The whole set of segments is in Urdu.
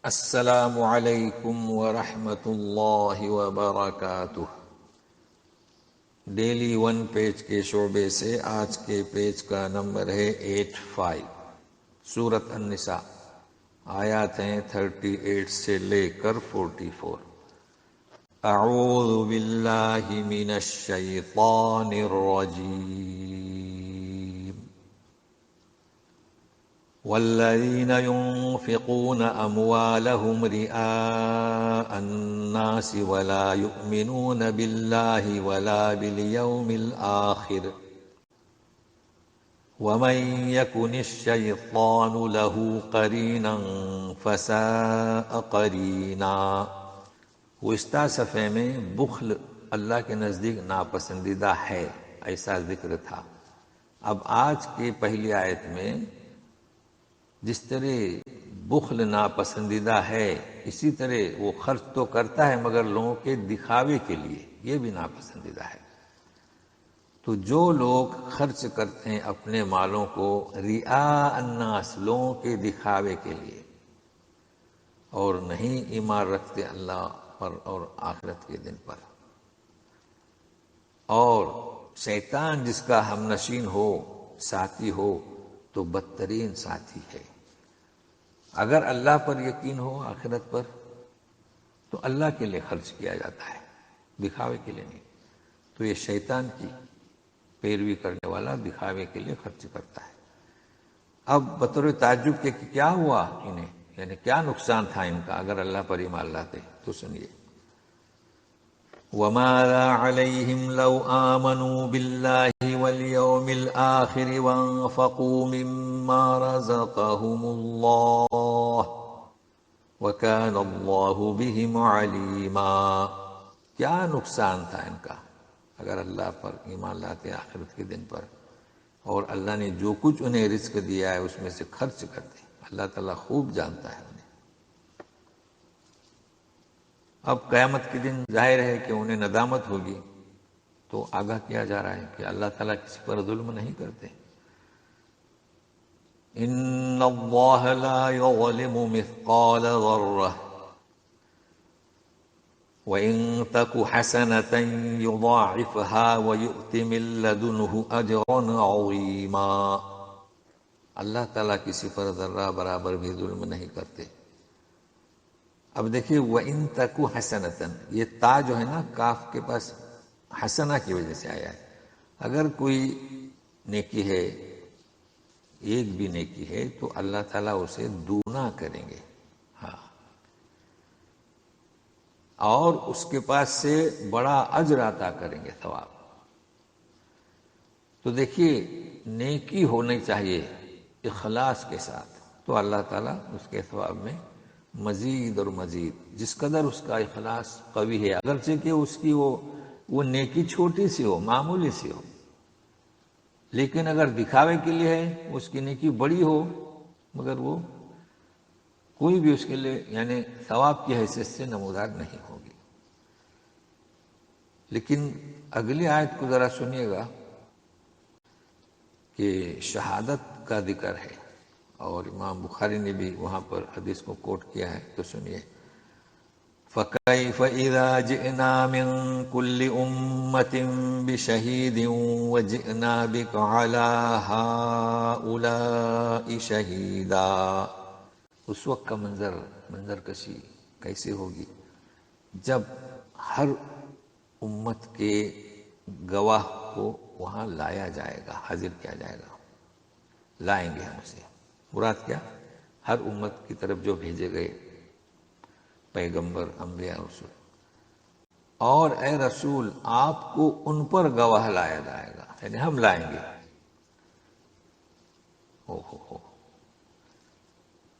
السلام علیکم ورحمۃ اللہ وبرکاتہ۔ ڈیلی ون پیج کے شعبے سے آج کے پیج کا نمبر ہے 85۔ سورۃ النساء، آیات ہیں 38 سے لے کر 44۔ اعوذ باللہ من الشیطان الرجیم۔ والذین ينفقون اموالهم رئاء الناس ولا يؤمنون باللہ ولا بالیوم الآخر ومن يكن الشیطان له قرینا فساء قرینا۔ وسطی صفحے میں بخل اللہ کے نزدیک ناپسندیدہ ہے، ایسا ذکر تھا۔ اب آج کی پہلی آیت میں جس طرح بخل ناپسندیدہ ہے، اسی طرح وہ خرچ تو کرتا ہے مگر لوگوں کے دکھاوے کے لیے، یہ بھی ناپسندیدہ ہے۔ تو جو لوگ خرچ کرتے ہیں اپنے مالوں کو رئاء الناس، لوگوں کے دکھاوے کے لیے، اور نہیں ایمان رکھتے اللہ پر اور آخرت کے دن پر، اور شیطان جس کا ہم نشین ہو، ساتھی ہو، تو بدترین ساتھی ہے۔ اگر اللہ پر یقین ہو، آخرت پر، تو اللہ کے لیے خرچ کیا جاتا ہے، دکھاوے کے لیے نہیں۔ تو یہ شیطان کی پیروی کرنے والا دکھاوے کے لیے خرچ کرتا ہے۔ اب بطور تعجب کے کہ کیا ہوا انہیں، یعنی کیا نقصان تھا ان کا اگر اللہ پر ایمان لاتے، تو سنیے۔ وَمَاذَا عَلَيْهِمْ لَوْ آمَنُوا بِاللَّهِ وَالْيَوْمِ الْآخِرِ وَانفَقُوا مِمَّا رَزَقَهُمُ اللَّهُ وَكَانَ اللَّهُ بِهِمْ عَلِيمًا۔ کیا نقصان تھا ان کا اگر اللہ پر ایمان لاتے آخرت کے دن پر، اور اللہ نے جو کچھ انہیں رزق دیا ہے اس میں سے خرچ کرتے، اللہ تعالیٰ خوب جانتا ہے انہیں۔ اب قیامت کے دن ظاہر ہے کہ انہیں ندامت ہوگی، تو آگاہ کیا جا رہا ہے کہ اللہ تعالیٰ کسی پر ظلم نہیں کرتے۔ ان اللہ لا یظلم مثقال ذرہ وَإِن تَكُ حَسَنَةً يُضَاعِفْهَا وَيُؤْتِ مِن لَّدُنْهُ أَجْرًا عَظِيمًا۔ اللہ تعالیٰ کسی پر ذرہ برابر بھی ظلم نہیں کرتے۔ اب دیکھیے وَإِن تَكُ حَسَنَةً، یہ تا جو ہے نا کاف کے پاس حسنہ کی وجہ سے آیا ہے۔ اگر کوئی نیکی ہے، ایک بھی نیکی ہے، تو اللہ تعالیٰ اسے دوگنا کریں گے، ہاں، اور اس کے پاس سے بڑا اجر عطا کریں گے، ثواب۔ تو دیکھیے نیکی ہونی چاہیے اخلاص کے ساتھ، تو اللہ تعالیٰ اس کے ثواب میں مزید اور مزید، جس قدر اس کا اخلاص قوی ہے، اگرچہ کہ اس کی وہ نیکی چھوٹی سی ہو، معمولی سی ہو، لیکن اگر دکھاوے کے لیے ہے اس کی نیکی بڑی ہو، مگر وہ کوئی بھی اس کے لیے یعنی ثواب کی حیثیت سے نمودار نہیں ہوگی۔ لیکن اگلی آیت کو ذرا سنیے گا کہ شہادت کا ذکر ہے، اور امام بخاری نے بھی وہاں پر حدیث کو کوٹ کیا ہے، تو سنیے۔ فَكَيْفَ إِذَا جِئْنَا مِن كُلِّ أُمَّةٍ بِشَهِيدٍ وَجِئْنَا بِكَ عَلَى هَٰؤُلَاءِ شَهِيدًا۔ اس وقت کا منظر کشی کیسے ہوگی جب ہر امت کے گواہ کو وہاں لایا جائے گا، حاضر کیا جائے گا، لائیں گے ہم اسے۔ مراد کیا؟ ہر امت کی طرف جو بھیجے گئے پیغمبر، انبیاء، رسول، اور اے رسول آپ کو ان پر گواہ لایا جائے گا، یعنی ہم لائیں گے۔ ہو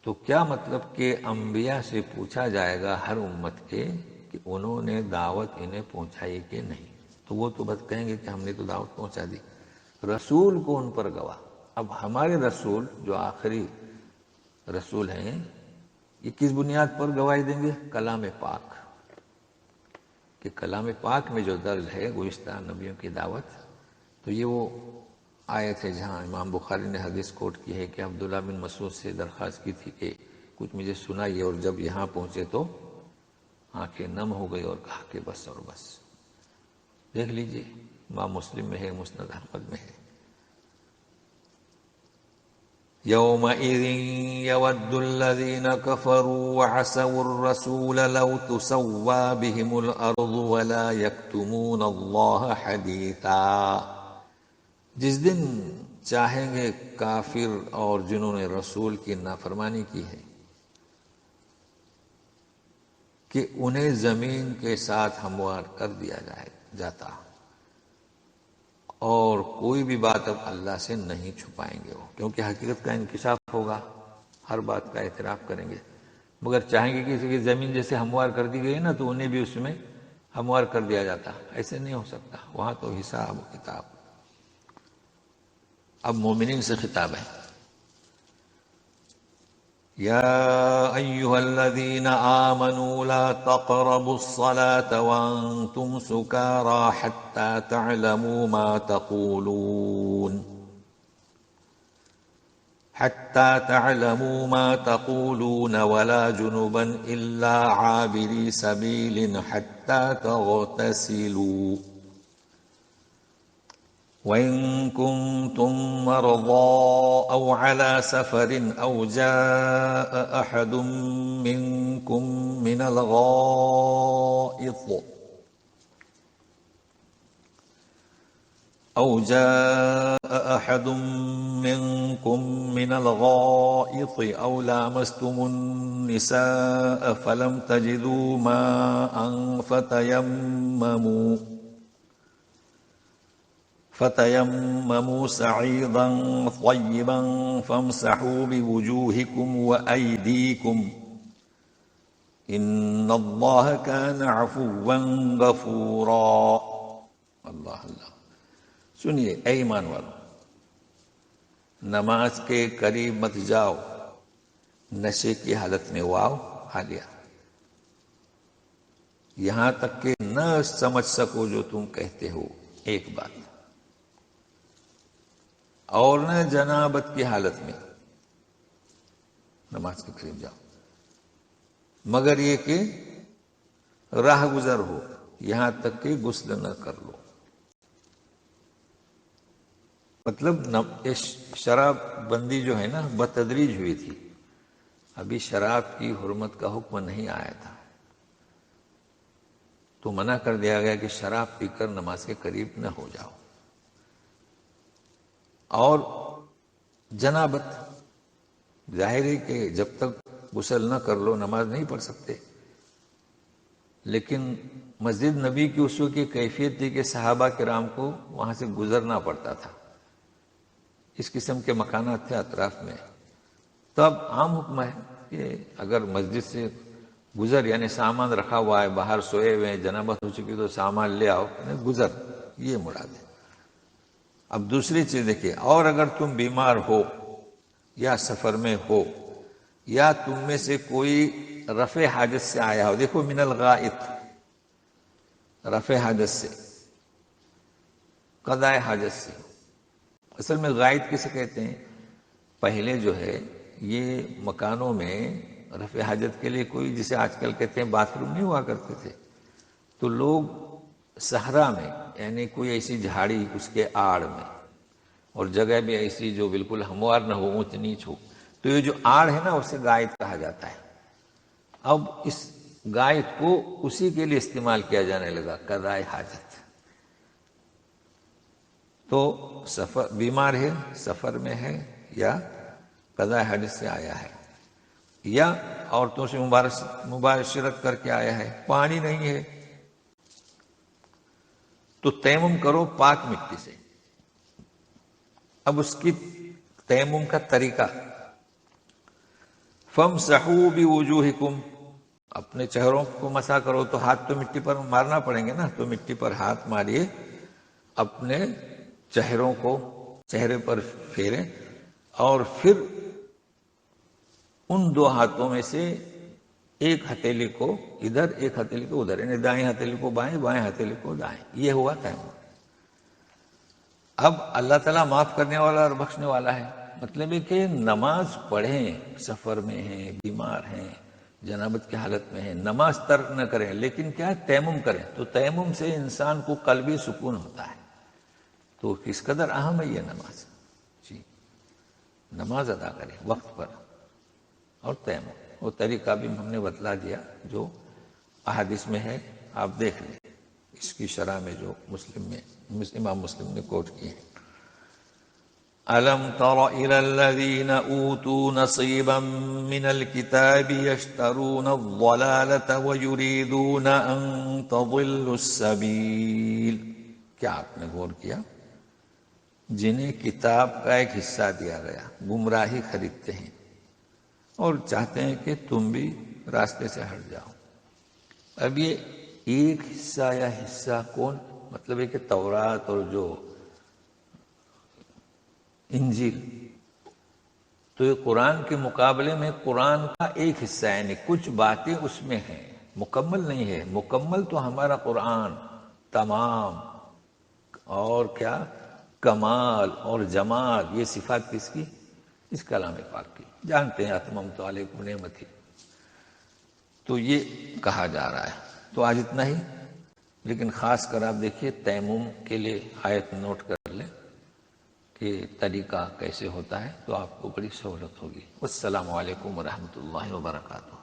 تو کیا مطلب کہ انبیاء سے پوچھا جائے گا ہر امت کے کہ انہوں نے دعوت انہیں پہنچائی کہ نہیں، تو وہ تو بس کہیں گے کہ ہم نے تو دعوت پہنچا دی۔ رسول کو ان پر گواہ۔ اب ہمارے رسول جو آخری رسول ہیں، یہ کس بنیاد پر گواہی دیں گے؟ کلام پاک، کہ کلام پاک میں جو درج ہے گزشتہ نبیوں کی دعوت، تو یہ وہ آیت ہے جہاں امام بخاری نے حدیث کوٹ کی ہے کہ عبداللہ بن مسعود سے درخواست کی تھی کہ کچھ مجھے سنائیے، اور جب یہاں پہنچے تو آنکھیں نم ہو گئی اور کہا کہ بس اور بس۔ دیکھ لیجئے، امام مسلم میں ہے، مسند احمد میں ہے۔ يومئذ يود الذين كفروا وعصوا الرسول لو تسوى بهم الأرض ولا يكتمون الله حديثا۔ جس دن چاہیں گے کافر اور جنہوں نے رسول کی نافرمانی کی ہے کہ انہیں زمین کے ساتھ ہموار کر دیا جاتا، اور کوئی بھی بات اب اللہ سے نہیں چھپائیں گے وہ، کیونکہ حقیقت کا انکشاف ہوگا، ہر بات کا اعتراف کریں گے۔ مگر چاہیں گے کسی کی زمین جیسے ہموار کر دی گئی نا تو انہیں بھی اس میں ہموار کر دیا جاتا، ایسے نہیں ہو سکتا، وہاں تو حساب و کتاب۔ اب مومنین سے خطاب ہے، يا أيها الذين آمنوا لا تقربوا الصلاة وأنتم سكارى حتى تعلموا ما تقولون ولا جنبا إلا عابري سبيل حتى تغتسلوا وَإِن كُنتُم مَّرْضَىٰ أَوْ عَلَىٰ سَفَرٍ أَوْ جَاءَ أَحَدٌ مِّنكُم مِّنَ الْغَائِطِ أَوْ لَامَسْتُمُ النِّسَاءَ فَلَمْ تَجِدُوا مَاءً فتيمموا صعيدا طيبا فامسحوا بوجوهكم وأيديكم إن الله كان عفوا غفورا۔ اللہ اللہ، سنیے اے ایمان والو، نماز کے قریب مت جاؤ نشے کی حالت میں، واو حالیہ، یہاں تک کہ نہ سمجھ سکو جو تم کہتے ہو، ایک بات، اور نہ جنابت کی حالت میں نماز کے قریب جاؤ، مگر یہ کہ راہ گزر ہو، یہاں تک کہ غسل نہ کر لو۔ مطلب شراب بندی جو ہے نا بتدریج ہوئی تھی، ابھی شراب کی حرمت کا حکم نہیں آیا تھا، تو منع کر دیا گیا کہ شراب پی کر نماز کے قریب نہ ہو جاؤ۔ اور جنابت، ظاہر ہے کہ جب تک غسل نہ کر لو نماز نہیں پڑھ سکتے، لیکن مسجد نبی کی اس وقت کی کیفیت تھی کہ صحابہ کرام کو وہاں سے گزرنا پڑتا تھا، اس قسم کے مکانات تھے اطراف میں، تو اب عام حکم ہے کہ اگر مسجد سے گزر یعنی سامان رکھا ہوا ہے، باہر سوئے ہوئے ہیں، جنابت ہو چکی تو سامان لے آؤ، گزر، یہ مراد ہے۔ اب دوسری چیز دیکھیے، اور اگر تم بیمار ہو یا سفر میں ہو یا تم میں سے کوئی رفع حاجت سے آیا ہو، دیکھو من الغائط، رفع حاجت سے، قضاء حاجت سے، اصل میں غائط کسے کہتے ہیں؟ پہلے جو ہے یہ مکانوں میں رفع حاجت کے لیے کوئی، جسے آج کل کہتے ہیں باتھ روم، نہیں ہوا کرتے تھے، تو لوگ صحرا میں یعنی کوئی ایسی جھاڑی اس کے آڑ میں، اور جگہ بھی ایسی جو بالکل ہموار نہ ہو، اونچ نیچ ہو، تو یہ جو آڑ ہے نا اسے غائط کہا جاتا ہے۔ اب اس غائط کو اسی کے لیے استعمال کیا جانے لگا، قضاء حاجت۔ تو سفر بیمار ہے، سفر میں ہے، یا قضاء حاجت سے آیا ہے، یا عورتوں سے مباشرت کر کے آیا ہے، پانی نہیں ہے، تو تیمم کرو پاک مٹی سے۔ اب اس کی تیمم کا طریقہ، فَامْسَحُوا بِوُجُوهِكُمْ، اپنے چہروں کو مسح کرو، تو ہاتھ تو مٹی پر مارنا پڑیں گے نا، تو مٹی پر ہاتھ ماریے، اپنے چہروں کو چہرے پر پھیریں، اور پھر ان دو ہاتھوں میں سے ایک ہتھیلی کو ادھر ایک ہتھیلی کو ادھر، یعنی دائیں ہتھیلی کو بائیں، بائیں ہتھیلی کو دائیں، یہ ہوا تیمم۔ اب اللہ تعالیٰ معاف کرنے والا اور بخشنے والا ہے، مطلب ہے کہ نماز پڑھیں، سفر میں ہیں، بیمار ہیں، جنابت کی حالت میں ہیں، نماز ترک نہ کریں، لیکن کیا ہے تیمم کریں، تو تیمم سے انسان کو قلبی سکون ہوتا ہے۔ تو کس قدر اہم ہے یہ نماز، جی نماز ادا کریں وقت پر، اور تیمم وہ طریقہ بھی ہم نے بتلا دیا جو احادیث میں ہے، آپ دیکھ لیں اس کی شرح میں جو مسلم میں امام مسلم نے کوٹ کی ہے۔ أَلَمْ تَرَ إِلَى الَّذِينَ أُوتُوا نَصِيبًا مِّنَ الْكِتَابِ يَشْتَرُونَ الضَّلَالَةَ وَيُرِيدُونَ أَن تَضِلُّوا السَّبِيلَ، کیا آپ نے غور کیا؟ جنہیں کتاب کا ایک حصہ دیا گیا گمراہی خریدتے ہیں اور چاہتے ہیں کہ تم بھی راستے سے ہٹ جاؤ۔ اب یہ ایک حصہ یا حصہ کون، مطلب ہے کہ تورات اور جو انجیل، تو یہ قرآن کے مقابلے میں قرآن کا ایک حصہ ہے، یعنی کچھ باتیں اس میں ہیں، مکمل نہیں ہے۔ مکمل تو ہمارا قرآن تمام، اور کیا کمال اور جمال، یہ صفات کس کی؟ اس کلام پاک کی، جانتے ہیں اتممت علیکم نعمتی، تو یہ کہا جا رہا ہے۔ تو آج اتنا ہی، لیکن خاص کر آپ دیکھیے تیمم کے لیے آیت نوٹ کر لیں کہ طریقہ کیسے ہوتا ہے، تو آپ کو بڑی سہولت ہوگی۔ والسلام علیکم ورحمۃ اللہ وبرکاتہ۔